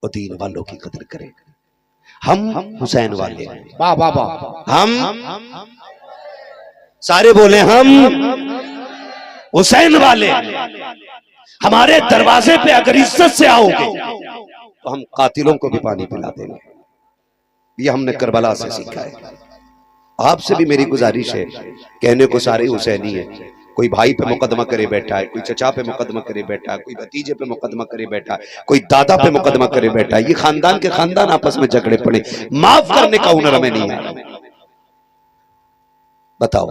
और दीन वालों की कदर करें। हम हुसैन वाले हैं। वाह वाह वाह। हम सारे बोले हम हुसैन वाले। हमारे दरवाजे पे अगर इज्जत से आओगे तो हम कातिलों को भी पानी पिला देंगे। ये हमने करबला से सीखा है। आपसे भी मेरी गुजारिश है, कहने को सारे हुसैनी है, कोई भाई पे मुकदमा करे बैठा है, कोई चचा पे मुकदमा करे बैठा है, कोई भतीजे पे मुकदमा करे बैठा है, कोई दादा पे मुकदमा करे बैठा है। ये खानदान के खानदान आपस में झगड़े पड़े, माफ करने का हुनर हमें नहीं है। बताओ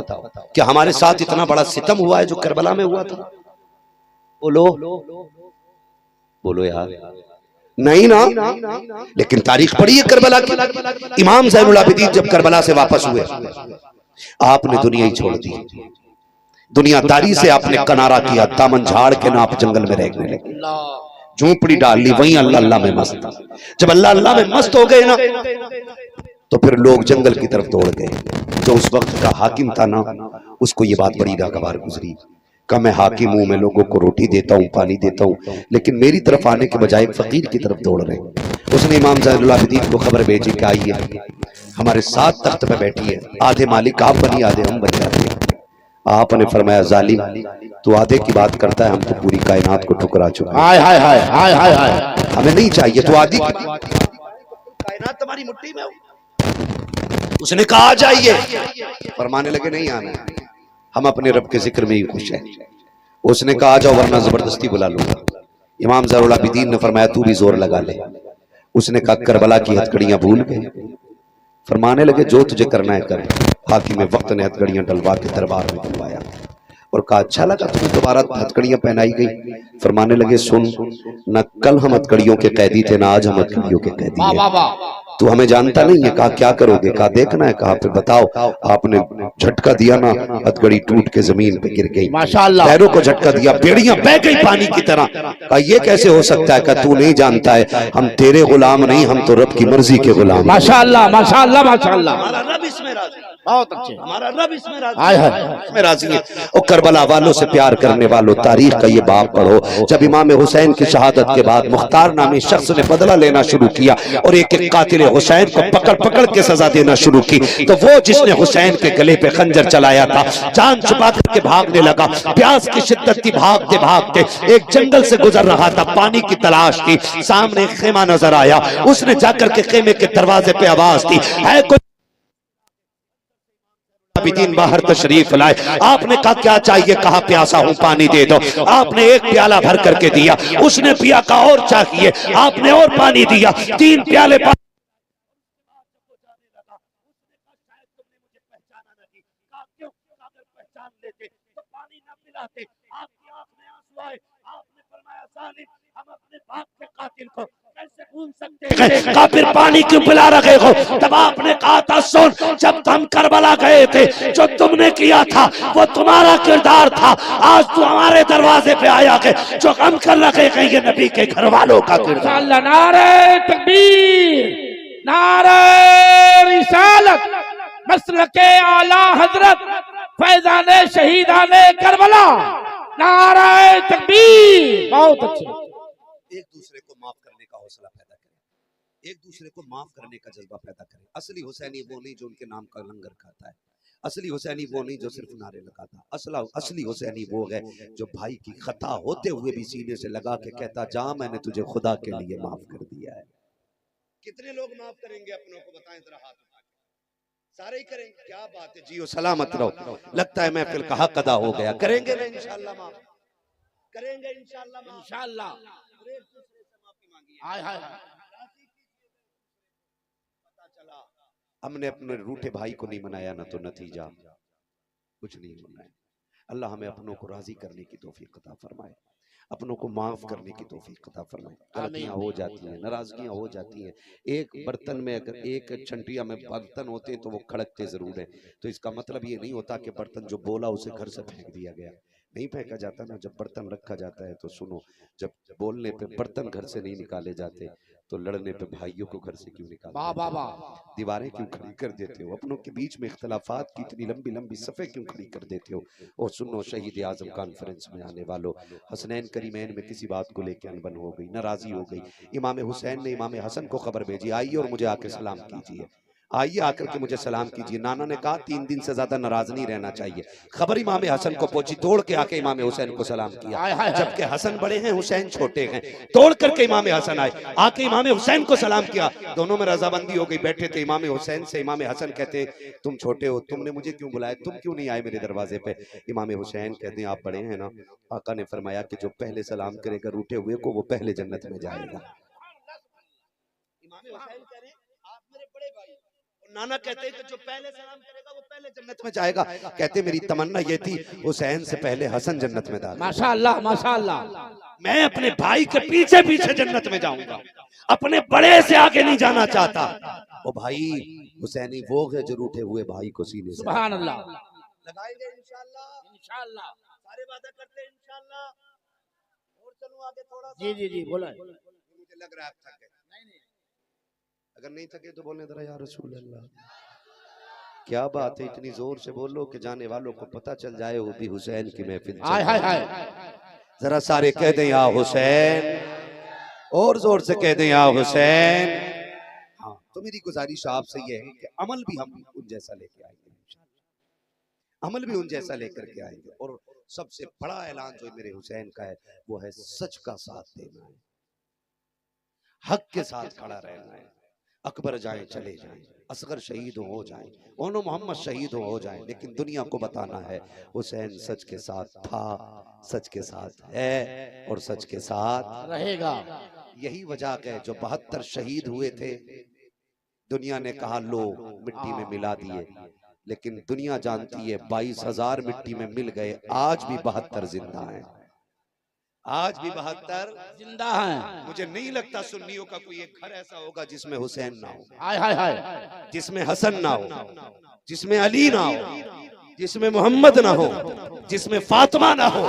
क्या हमारे साथ इतना बड़ा सितम हुआ है जो करबला में हुआ था? बोलो बोलो यार, नहीं ना। लेकिन तारीख पढ़ी है करबला की। इमाम ज़ैनुल आबिदीन जब करबला से वापस हुए, आपने दुनिया ही छोड़ दी। दुनियादारी से आपने किनारा किया, दामन झाड़ के ना आप जंगल में रहने लगे, झोंपड़ी डाल ली, वहीं अल्लाह अल्लाह में मस्त। जब अल्लाह अल्लाह में मस्त हो गए ना, तो फिर लोग जंगल की तरफ दौड़ गए। जो उस वक्त का हाकिम था ना, उसको ये बात बड़ी नागवार गुजरी का मैं हाकिम हूं, मैं लोगों को रोटी देता हूं, पानी देता हूं, लेकिन मेरी तरफ आने के बजाय फकीर की तरफ दौड़ रहे। उसने इमाम ज़ैनुल आबिदीन को खबर भेजी कि आइए हमारे साथ तख्त पे बैठी है, आधे मालिक आप बनी, आधे हम बन जाते हैं। आपने फरमाया जालिम, तू आधे की बात करता है, हम तो पूरी कायनात को ठुकरा चुके हैं। हाय हाय हाय हाय हाय हाय, हमें नहीं चाहिए तो आधी की बात, कायनात तुम्हारी मुट्ठी में हो। उसने कहा आ जाइए, फरमाने लगे नहीं आना, हम अपने रब के जिक्र में ही खुश हैं। उसने कहा आ जाओ वरना जबरदस्ती बुला लूंगा। इमाम ज़ैनुल आबिदीन ने फरमाया तू भी जोर लगा ले। उसने कहा करबला की हथकड़ियां भूल गए। फरमाने लगे जो तुझे करना है कर। हाकिम वक्त ने हथकड़ियां डलवा के दरबार में बुलवाया और कहा अच्छा लगा तुम्हें दोबारा हथकड़ियां पहनाई गई? फरमाने लगे सुन, न कल हम हथकड़ियों के कैदी थे, ना आज हम हथकड़ियों के कैदी वाह वाह हैं। वाह। तू हमें जानता नहीं है। कहा क्या करोगे? कहा देखना है। कहा फिर बताओ। आपने झटका दिया ना, हथकड़ी टूट के जमीन पे गिर गई। माशाअल्लाह। पैरों को झटका दिया, बेड़ियां बह गई पानी की तरह। कहा ये कैसे हो सकता है? कहा तू नहीं जानता है, हम तेरे गुलाम नहीं, हम तो रब की मर्जी के गुलाम। माशाअल्लाह माशाअल्लाह माशाअल्लाह। हमारा रब इसमें राजी, बहुत अच्छे। हमारा रब इसमें राजी, हाय हाय। इसमें राजी है। और करबला वालों से प्यार करने वालों, तारीख का ये बाब पढ़ो। जब इमाम हुसैन की शहादत के बाद मुख्तार नामी शख्स ने बदला लेना शुरू किया और एक एक कातिल हुसैन को पकड़ पकड़ के सजा देना शुरू की, तो वो जिसने हुसैन के गले पे खंजर चलाया था, जान छुपा करके भागने लगा। प्यास की शिद्दत थी, भागते भागते एक जंगल से गुजर रहा था, पानी की तलाश थी। सामने एक खेमा नजर आया, उसने जाकर के खेमे के दरवाजे पे आवाज दी, है कोई? आबिदीन बाहर तशरीफ लाए। आपने कहा क्या चाहिए? कहा प्यासा हूं, पानी दे दो। आपने एक प्याला भर करके दिया, उसने पिया। का और चाहिए? आपने और पानी दिया, 3 प्याले पानी। फिर पानी क्यों पिला रहे हो? तब आपने कहा था सुन, जब तुम करबला गए थे, जो तुमने किया था वो तुम्हारा किरदार था। आज तू हमारे दरवाजे पे आया है, जो हम कर रखे हैं ये नबी के घर वालों का किरदार। नारे तकबीर, नारे रिसालत, मसलके आला हजरत, फैजाने शहीदाने करबला, नारे तकबीर। बहुत अच्छे। एक दूसरे को माफ करने का हौसला पैदा करें, एक दूसरे को माफ करने का जज्बा पैदा करें। असली हुसैनी वो नहीं जो उनके नाम का लंगर खाता है, असली हुसैनी वो नहीं जो सिर्फ नारे लगाता। असली हुसैनी वो है जो भाई की खता होते हुए भी सीने से लगा के कहता जा मैंने तुझे खुदा के लिए माफ कर दिया है। कितने लोग माफ करेंगे अपनों को? बताएं जरा हाथ उठा के। सारे ही करेंगे? क्या बात है, जियो सलामत रहो। लगता है महफिल का हक अदा हो गया। करेंगे ना इंशाअल्लाह माफ करेंगे, इंशाअल्लाह इंशाअल्लाह। एक दूसरे से माफी मांगी है। हाय हाय। पता चला हमने अपने रूठे भाई को नहीं मनाया ना, तो नतीजा कुछ नहीं होना है। अल्लाह हमें अपनों को राजी करने की तौफीक अता फरमाए, अपनों को माफ करने की तौफीक अता फरमाए। गलतियां हो जाती हैं, नाराजगियां हो जाती हैं। एक बर्तन में अगर एक छंटिया में बर्तन होते तो वो खड़कते जरूर है, तो इसका मतलब ये नहीं होता कि बर्तन जो बोला उसे घर से फेंक दिया गया। नहीं फेंका जाता ना। जब बर्तन रखा जाता है तो सुनो, जब बोलने पे बर्तन घर से नहीं निकाले जाते, तो लड़ने पे भाइयों को घर से क्यों निकाल वाह देते वाह हो? वाह। दीवारें क्यों खड़ी कर देते हो? अपनों के बीच में इख्तलाफात की इतनी लंबी लंबी सफ़े क्यों खड़ी कर देते हो? और सुनो, शहीद आजम कॉन्फ्रेंस में आने वालों, हसनैन करीमैन में किसी बात को लेकर अनबन हो गई, नाराजी हो गई। इमाम हुसैन ने इमाम हसन को खबर भेजी, आइए और मुझे आके सलाम कीजिए, आइए आकर के मुझे सलाम कीजिए। नाना ने कहा 3 दिन से ज्यादा नाराज नहीं रहना चाहिए। खबर इमाम हसन को पहुंची, दौड़ के आके इमाम हुसैन को सलाम किया। हाय हाय हाय। जबकि हसन बड़े हैं, हुसैन छोटे हैं। दौड़ करके इमाम हसन आए, आके इमाम हुसैन को सलाम किया। दोनों में रजाबंदी हो गई। बैठे थे इमाम हुसैन से इमाम हसन कहते, तुम छोटे हो, तुमने मुझे क्यों बुलाया, तुम क्यों नहीं आए मेरे दरवाजे पे? इमाम हुसैन कहते हैं, आप बड़े हैं ना। आका ने फरमाया कि जो पहले सलाम करेगा रूठे हुए को, वो पहले जन्नत में जाएगा। इमाम हुसैन कह रहे हैं, आप मेरे बड़े भाई। नाना कहते हैं कि जो पहले सलाम करेगा वो पहले जन्नत में जाएगा। कहते मेरी तमन्ना ये थी, हुसैन से पहले हसन जन्नत में दाखिल। माशाअल्लाह माशाअल्लाह। मैं अपने भाई के पीछे पीछे जन्नत में जाऊंगा, अपने बड़े से आगे नहीं जाना चाहता। ओ भाई, हुसैनी वो है जो रूठे हुए भाई को सीने से सुभान अल्लाह। लगाएंगे इंशाअल्लाह। इंशाअल्लाह। सारे वादा करते हैं इंशाअल्लाह। और चलूं आगे थोड़ा सा। जी जी जी बोला। मुझे लग रहा है आप थक गए। अगर नहीं थके तो बोलने जरा या रसूल अल्लाह। क्या बात है, इतनी जोर से बोलो कि जाने वालों को पता चल जाए वो भी हुसैन की महफिल चल हाय हाय रही है। हाय। जरा सारे कह दें या हुसैन, और जोर से कह दें या हुसैन। हाँ, तो मेरी गुजारिश आपसे ये है कि अमल भी हम उन जैसा लेके आएंगे, अमल भी उन जैसा लेकर के आएंगे। और सबसे बड़ा ऐलान जो मेरे हुसैन का है वो है सच का साथ देना है, हक के साथ खड़ा रहना है। अकबर जाए चले जाएं, असगर शहीद हो जाएं, ओनो मोहम्मद शहीद हो जाएं, लेकिन दुनिया को बताना है हुसैन सच के साथ था, सच के साथ है और सच के साथ रहेगा। यही वजह है जो 72 शहीद हुए थे, दुनिया ने कहा लो मिट्टी में मिला दिए, लेकिन दुनिया जानती है 22,000 मिट्टी में मिल गए, आज भी 72 जिंदा हैं, आज भी 72 जिंदा हैं। मुझे नहीं लगता सुन्नियों का कोई एक घर ऐसा होगा जिसमें हुसैन ना हो, हाय हाय हाय। जिसमें हसन ना हो, जिसमें अली ना हो, जिसमें मोहम्मद ना हो, जिसमें फातिमा ना हो।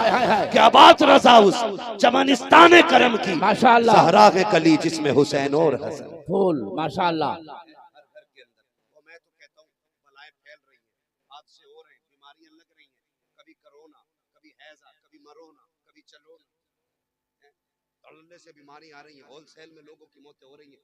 क्या बात रजा उस चमनिस्तान करम की, माशाअल्लाह। सहरा के कली जिसमें हुसैन और हसन। फूल माशाअल्लाह। मैं तो कहता हूँ बलाएं फैल रही हैं, हादसे हो रहे हैं, बीमारियां लग रही हैं, कभी कोरोना, कभी हैजा, कभी मरोना, कभी चलोना, तड़ने से बीमारी आ रही है, होलसेल में लोगों की मौतें हो रही हैं।